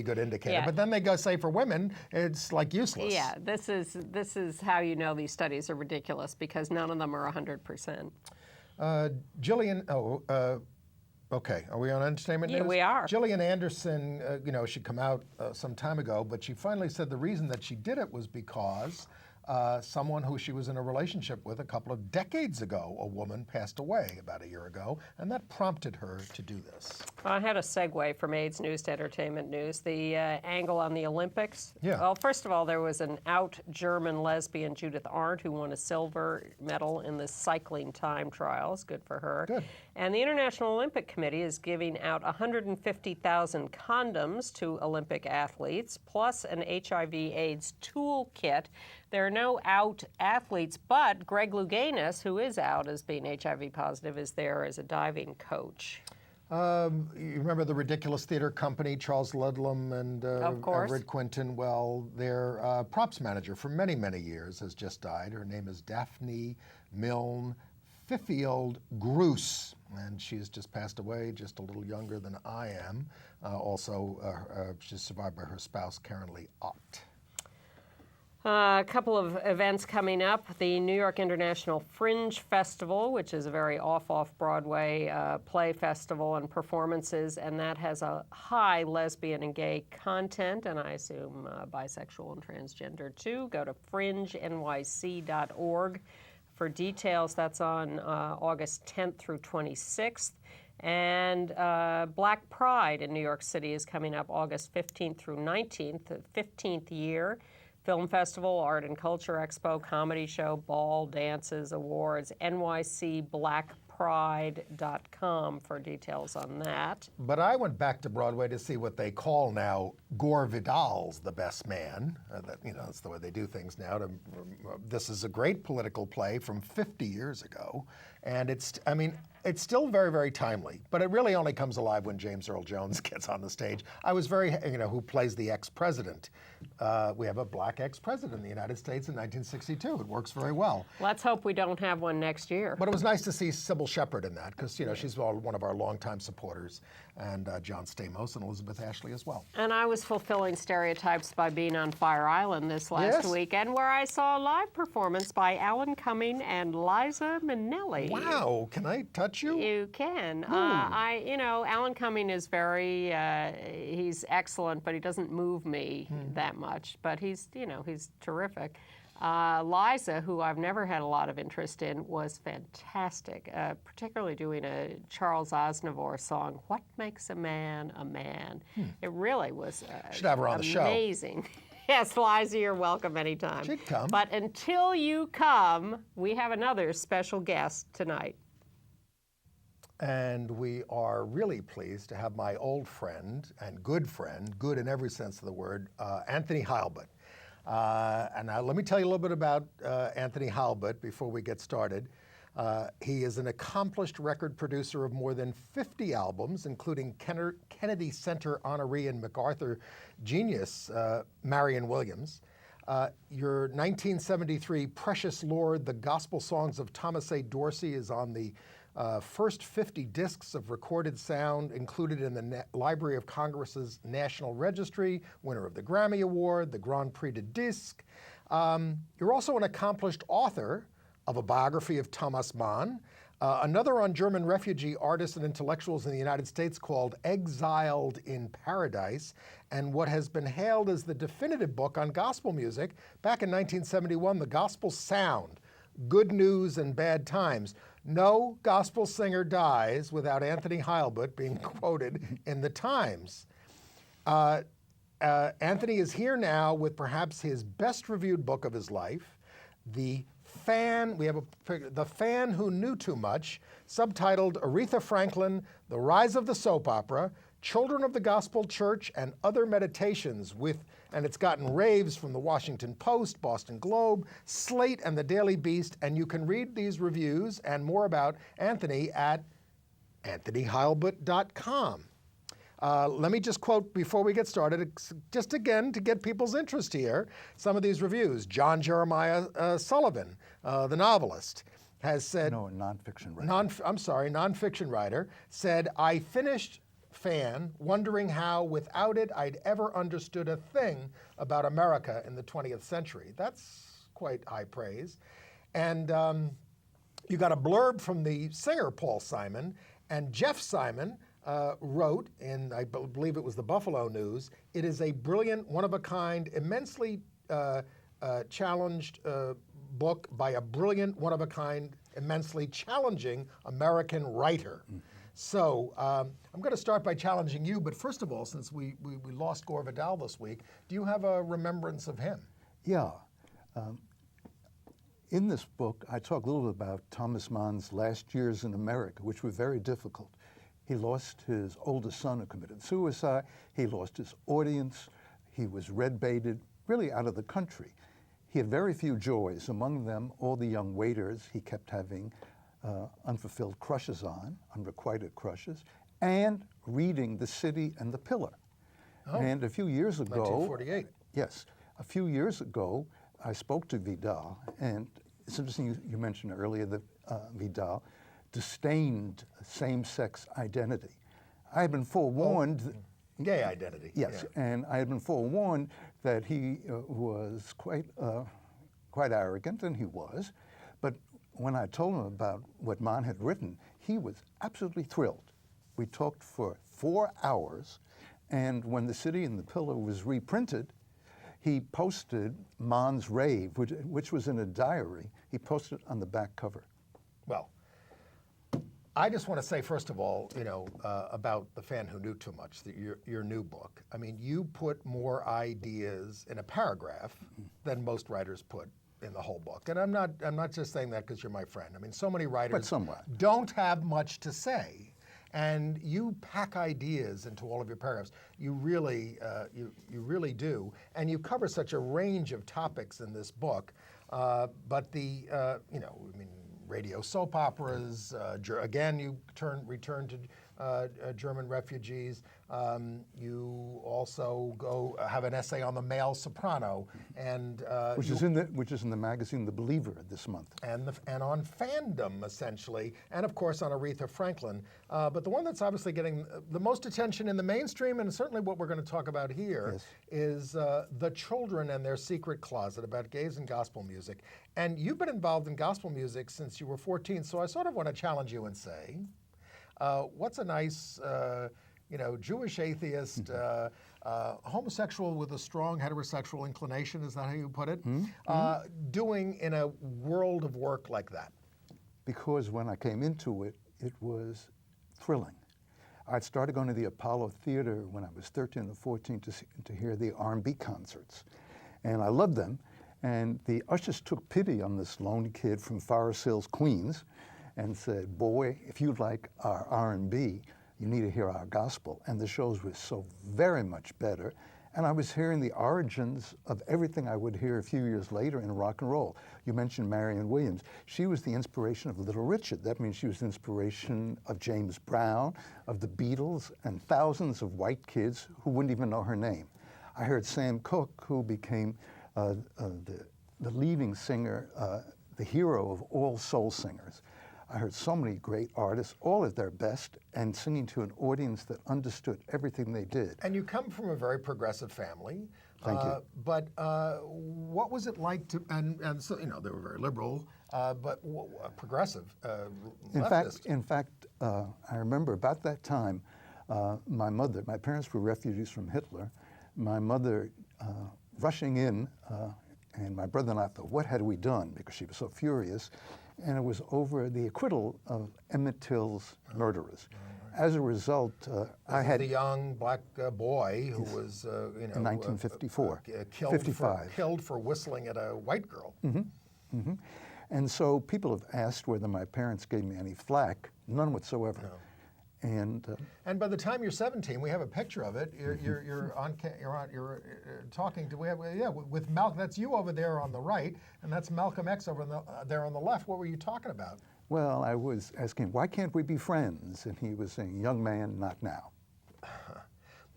good indicator. Yeah. But then they go say for women, it's like useless. Yeah, this is how you know these studies are ridiculous, because none of them are 100%. Gillian, okay, are we on entertainment news? Yeah, we are. Gillian Anderson, she'd come out some time ago, but she finally said the reason that she did it was because someone who she was in a relationship with a couple of decades ago, a woman, passed away about a year ago, and that prompted her to do this. I had a segue from AIDS news to entertainment news. The angle on the Olympics. Yeah. Well, first of all, there was an out German lesbian, Judith Arndt, who won a silver medal in the cycling time trials. Good for her. Good. And the International Olympic Committee is giving out 150,000 condoms to Olympic athletes, plus an HIV/AIDS toolkit. There are no out athletes, but Greg Louganis, who is out as being HIV positive, is there as a diving coach. You remember the Ridiculous Theater Company, Charles Ludlam and Of course. Everett Quinton? Well, their props manager for many, many years has just died. Her name is Daphne Milne Fifield Gruss, and she has just passed away, just a little younger than I am. She's survived by her spouse, Karen Lee Ott. A couple of events coming up. The New York International Fringe Festival, which is a very off-Broadway play festival and performances, and that has a high lesbian and gay content, and I assume bisexual and transgender too. Go to fringenyc.org for details. That's on August 10th through 26th. And Black Pride in New York City is coming up August 15th through 19th, the 15th year. Film Festival, Art and Culture Expo, comedy show, ball, dances, awards, nycblackpride.com for details on that. But I went back to Broadway to see what they call now Gore Vidal's The Best Man. That's the way they do things now. This is a great political play from 50 years ago. And it's still very, very timely, but it really only comes alive when James Earl Jones gets on the stage. I was who plays the ex-president. We have a black ex-president in the United States in 1962. It works very well. Let's hope we don't have one next year. But it was nice to see Sybil Shepherd in that, because, she's one of our longtime supporters, and John Stamos and Elizabeth Ashley as well. And I was fulfilling stereotypes by being on Fire Island this last weekend, where I saw a live performance by Alan Cumming and Liza Minnelli. Wow, can I touch you? You can. Alan Cumming is he's excellent, but he doesn't move me that much. But he's terrific. Liza, who I've never had a lot of interest in, was fantastic, particularly doing a Charles Aznavour song, What Makes a Man a Man? It really was should have her on the show. Amazing. Yes, Liza, you're welcome anytime. She'd come. But until you come, we have another special guest tonight. And we are really pleased to have my old friend, good in every sense of the word, Anthony Heilbut. And now let me tell you a little bit about Anthony Heilbut before we get started. He is an accomplished record producer of more than 50 albums, including Kennedy Center honoree and MacArthur genius, Marion Williams. Your 1973 Precious Lord, The Gospel Songs of Thomas A. Dorsey is on the first 50 discs of recorded sound included in the Library of Congress's National Registry, winner of the Grammy Award, the Grand Prix de Disque. You're also an accomplished author of a biography of Thomas Mann, another on German refugee artists and intellectuals in the United States called Exiled in Paradise, and what has been hailed as the definitive book on gospel music. Back in 1971, The Gospel Sound, Good News and Bad Times. No gospel singer dies without Anthony Heilbut being quoted in the Times. Anthony is here now with perhaps his best reviewed book of his life, The Fan Who Knew Too Much, subtitled Aretha Franklin, The Rise of the Soap Opera, Children of the Gospel Church, and Other Meditations, and it's gotten raves from the Washington Post, Boston Globe, Slate, and the Daily Beast, and you can read these reviews and more about Anthony at anthonyheilbut.com. Let me just quote before we get started, just again to get people's interest here, some of these reviews. John Jeremiah Sullivan, the novelist. has said, No, a nonfiction writer. nonfiction writer, said, I finished Fan wondering how without it I'd ever understood a thing about America in the 20th century. That's quite high praise. And you got a blurb from the singer Paul Simon, and Jeff Simon wrote in, I believe it was the Buffalo News, it is a brilliant, one-of-a-kind, immensely challenged book by a brilliant, one-of-a-kind, immensely challenging American writer. Mm-hmm. So I'm going to start by challenging you, but first of all, since we lost Gore Vidal this week, do you have a remembrance of him? Yeah. In this book, I talk a little bit about Thomas Mann's last years in America, which were very difficult. He lost his oldest son who committed suicide. He lost his audience. He was red-baited, really out of the country. He had very few joys. Among them, all the young waiters he kept having unfulfilled crushes on, unrequited crushes, and reading The City and the Pillar. Oh. And a few years ago, 1948. Yes, a few years ago, I spoke to Vidal, and it's interesting you mentioned earlier that Vidal disdained same-sex identity. I had been forewarned. Gay identity. Yes, yeah. And I had been forewarned that he was quite arrogant, and he was. But when I told him about what Mann had written, he was absolutely thrilled. We talked for 4 hours, and when The City and the Pillar was reprinted, he posted Mann's rave, which was in a diary. He posted it on the back cover. Well, I just want to say, first of all, about The Fan Who Knew Too Much, your new book. I mean, you put more ideas in a paragraph than most writers put in the whole book. And I'm not just saying that because you're my friend. I mean, so many writers don't have much to say. And you pack ideas into all of your paragraphs. You really do. And you cover such a range of topics in this book. But radio soap operas, again, you return to German refugees. You also have an essay on the male soprano, and which is in the magazine The Believer this month, and on fandom essentially, and of course on Aretha Franklin. But the one that's obviously getting the most attention in the mainstream, and certainly what we're going to talk about here, yes, is The Children and Their Secret Closet, about gays and gospel music. And you've been involved in gospel music since you were 14, so I sort of want to challenge you and say, what's a nice, Jewish atheist, homosexual with a strong heterosexual inclination, is that how you put it, doing in a world of work like that? Because when I came into it, it was thrilling. I started going to the Apollo Theater when I was 13 or 14 to hear the R&B concerts. And I loved them. And the ushers took pity on this lone kid from Forest Hills, Queens, and said, boy, if you like our R&B, you need to hear our gospel. And the shows were so very much better. And I was hearing the origins of everything I would hear a few years later in rock and roll. You mentioned Marianne Williams. She was the inspiration of Little Richard. That means she was the inspiration of James Brown, of the Beatles, and thousands of white kids who wouldn't even know her name. I heard Sam Cooke, who became the leading singer, the hero of all soul singers. I heard so many great artists, all at their best, and singing to an audience that understood everything they did. And you come from a very progressive family. Thank you. But what was it like to, and so, they were very liberal, but progressive, leftist. In fact, I remember about that time, my parents were refugees from Hitler. My mother rushing in, and my brother and I thought, what had we done? Because she was so furious. And it was over the acquittal of Emmett Till's murderers. As a result, I had the young black boy who was, in 1954, killed for whistling at a white girl. Mm-hmm. Mm-hmm. And so people have asked whether my parents gave me any flack. None whatsoever. No. And by the time you're 17, we have a picture of it. You're talking to with Malcolm. That's you over there on the right, and that's Malcolm X over there on the left. What were you talking about? Well, I was asking, why can't we be friends? And he was saying, young man, not now.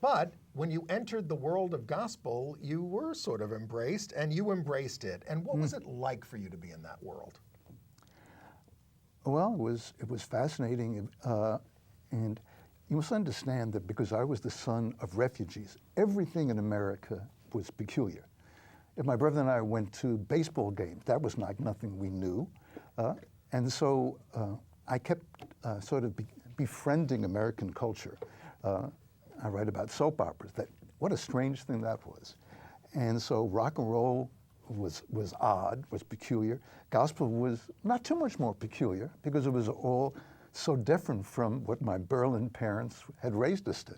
But when you entered the world of gospel, you were sort of embraced, and you embraced it. And what was it like for you to be in that world? Well, it was fascinating, and you must understand that because I was the son of refugees, everything in America was peculiar. If my brother and I went to baseball games, that was like nothing we knew, and so I kept sort of befriending American culture. I write about soap operas. What a strange thing that was, and so rock and roll was odd, was peculiar. Gospel was not too much more peculiar because it was all so different from what my Berlin parents had raised us to.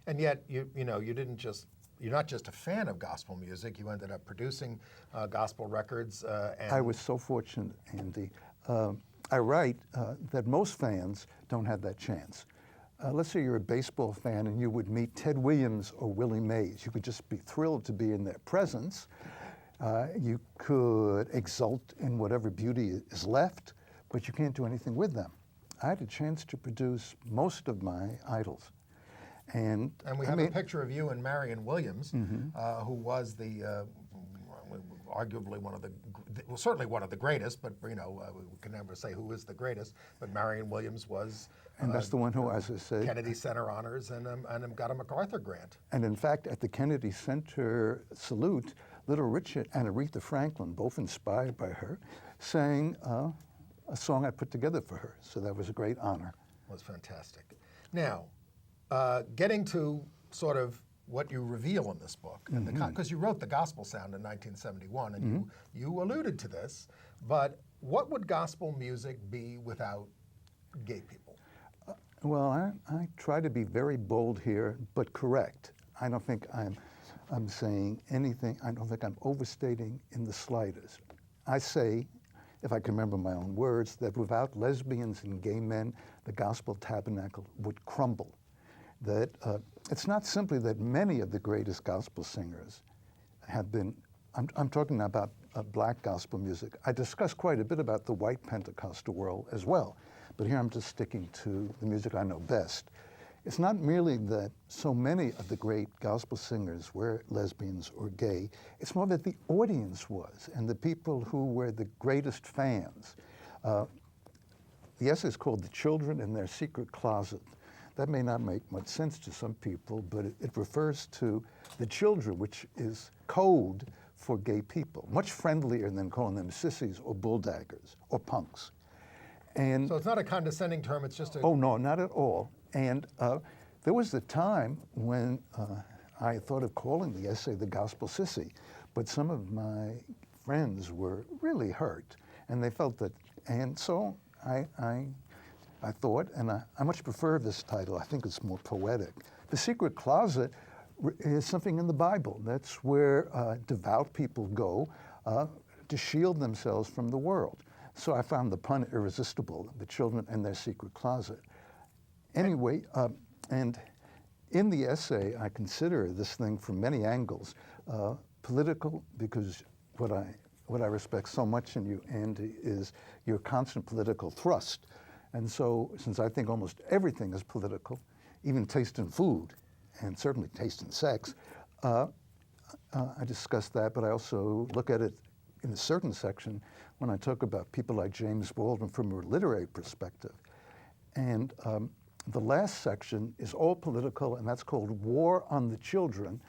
And yet, you're not just a fan of gospel music. You ended up producing gospel records. And I was so fortunate, Andy. I write that most fans don't have that chance. Let's say you're a baseball fan and you would meet Ted Williams or Willie Mays. You could just be thrilled to be in their presence. You could exult in whatever beauty is left, but you can't do anything with them. I had a chance to produce most of my idols. And we have a picture of you and Marion Williams, who was arguably certainly one of the greatest, but we can never say who is the greatest, but Marion Williams was. And that's the one who, as I said, Kennedy Center honors and got a MacArthur grant. And in fact, at the Kennedy Center salute, Little Richard and Aretha Franklin, both inspired by her, sang a song I put together for her. So that was a great honor. It was fantastic. Now, getting to sort of what you reveal in this book, because you wrote The Gospel Sound in 1971, and you alluded to this, but what would gospel music be without gay people? Well, I try to be very bold here, but correct. I don't think I'm saying anything, I don't think I'm overstating in the slightest. I say, if I can remember my own words, that without lesbians and gay men, the gospel tabernacle would crumble. That it's not simply that many of the greatest gospel singers have been, I'm talking about black gospel music. I discuss quite a bit about the white Pentecostal world as well, but here I'm just sticking to the music I know best. It's not merely that so many of the great gospel singers were lesbians or gay, it's more that the audience was, and the people who were the greatest fans. The essay is called The Children in Their Secret Closet. That may not make much sense to some people, but it refers to the children, which is code for gay people, much friendlier than calling them sissies or bulldaggers or punks. And so it's not a condescending term, it's just a... Oh, no, not at all. And there was a time when I thought of calling the essay The Gospel Sissy, but some of my friends were really hurt, and they felt that, and so I thought, and I much prefer this title, I think it's more poetic. The Secret Closet is something in the Bible. That's where devout people go to shield themselves from the world. So I found the pun irresistible, the children in their secret closet. Anyway, and in the essay, I consider this thing from many angles. Political, because what I respect so much in you, Andy, is your constant political thrust. And so, since I think almost everything is political, even taste in food, and certainly taste in sex, I discuss that, but I also look at it in a certain section when I talk about people like James Baldwin from a literary perspective. And the last section is all political, and that's called War on the Children.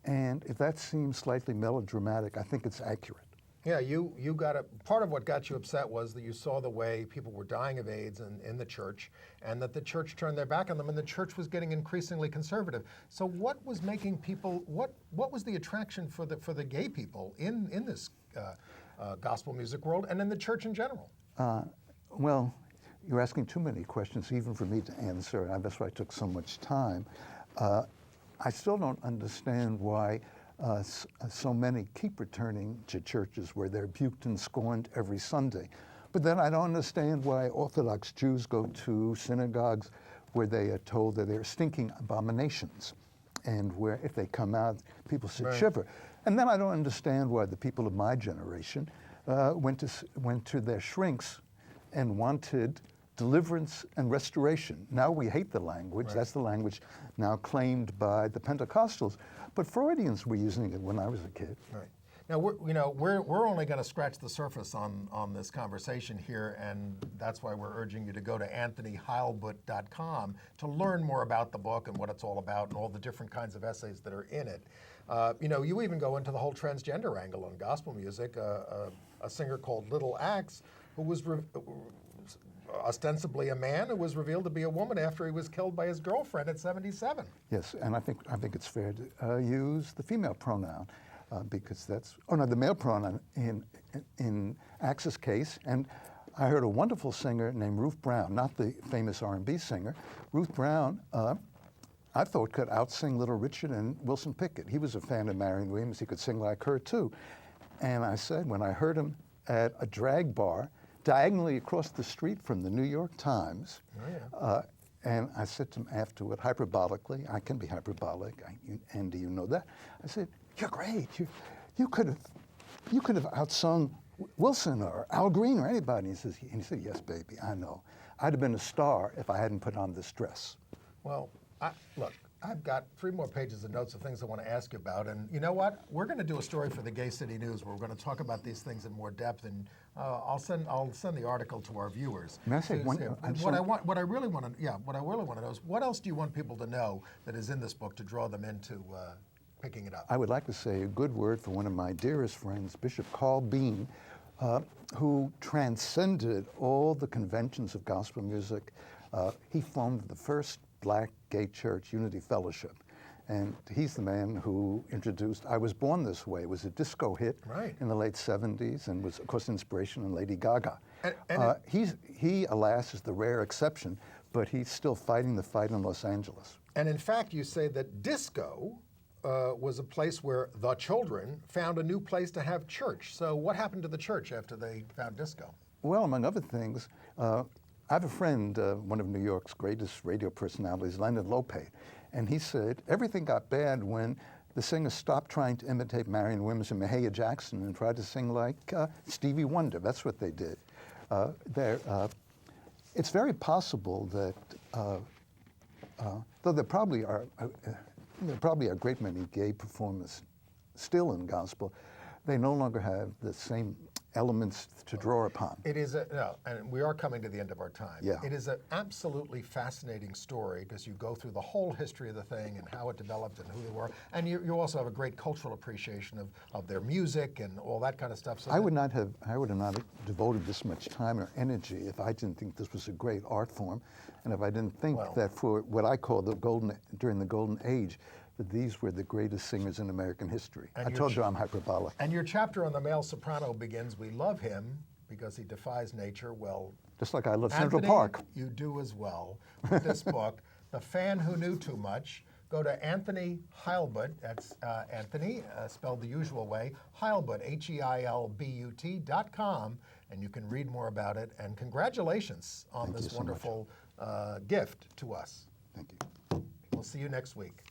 And if that seems slightly melodramatic, I think it's accurate. Yeah, you got part of what got you upset was that you saw the way people were dying of AIDS in the church, and that the church turned their back on them, and the church was getting increasingly conservative. So what was making people, what was the attraction for the gay people in this gospel music world and in the church in general? Well, you're asking too many questions even for me to answer, and that's why I took so much time. I still don't understand why so many keep returning to churches where they're buked and scorned every Sunday. But then I don't understand why Orthodox Jews go to synagogues where they are told that they're stinking abominations, and where if they come out, people should shiver. And then I don't understand why the people of my generation went to their shrinks and wanted deliverance and restoration. Now we hate the language. Right. That's the language now claimed by the Pentecostals. But Freudians were using it when I was a kid. Right. Now we're only going to scratch the surface on this conversation here, and that's why we're urging you to go to anthonyheilbutt.com to learn more about the book and what it's all about and all the different kinds of essays that are in it. You even go into the whole transgender angle on gospel music. A singer called Little Axe, who was ostensibly a man, who was revealed to be a woman after he was killed by his girlfriend at 77. Yes, and I think it's fair to use the female pronoun. Because the male pronoun in Axe's case. And I heard a wonderful singer named Ruth Brown, not the famous R&B singer. Ruth Brown, I thought could outsing Little Richard and Wilson Pickett. He was a fan of Marion Williams. He could sing like her too. And I said, when I heard him at a drag bar diagonally across the street from the New York Times, and I said to him afterward, hyperbolically, I can be hyperbolic, and do you know that? I said, you're great. You could have outsung Wilson or Al Green or anybody. And he said, yes, baby, I know. I'd have been a star if I hadn't put on this dress. Well, look, I've got 3 more pages of notes of things I want to ask you about. And you know what? We're going to do a story for the Gay City News where we're going to talk about these things in more depth. And I'll send the article to our viewers. May I say one? What I really want to know is what else do you want people to know that is in this book to draw them into picking it up? I would like to say a good word for one of my dearest friends, Bishop Carl Bean, who transcended all the conventions of gospel music. He formed the first Black gay church, Unity Fellowship. And he's the man who introduced I Was Born This Way. It was a disco hit in the late 70s and was, of course, inspiration in Lady Gaga. He, alas, is the rare exception, but he's still fighting the fight in Los Angeles. And in fact, you say that disco was a place where the children found a new place to have church. So what happened to the church after they found disco? Well, among other things, I have a friend, one of New York's greatest radio personalities, Leonard Lopate, and he said everything got bad when the singers stopped trying to imitate Marion Williams and Mahalia Jackson and tried to sing like Stevie Wonder. That's what they did. It's very possible that, though there probably are a great many gay performers still in gospel, they no longer have the same elements to draw upon. It is and we are coming to the end of our time. Yeah. It is an absolutely fascinating story because you go through the whole history of the thing and how it developed and who they were, and you also have a great cultural appreciation of their music and all that kind of stuff. So I would not have devoted this much time or energy if I didn't think this was a great art form, and if I didn't think that for what I call during the golden age, that these were the greatest singers in American history. I told you I'm hyperbolic. And your chapter on the male soprano begins, we love him because he defies nature. Well, just like I love Anthony, Central Park. You do as well with this book, The Fan Who Knew Too Much. Go to Anthony Heilbutt, that's Anthony, spelled the usual way, Heilbutt, HEILBUT.com, and you can read more about it. And congratulations on this wonderful gift to us. Thank you. We'll see you next week.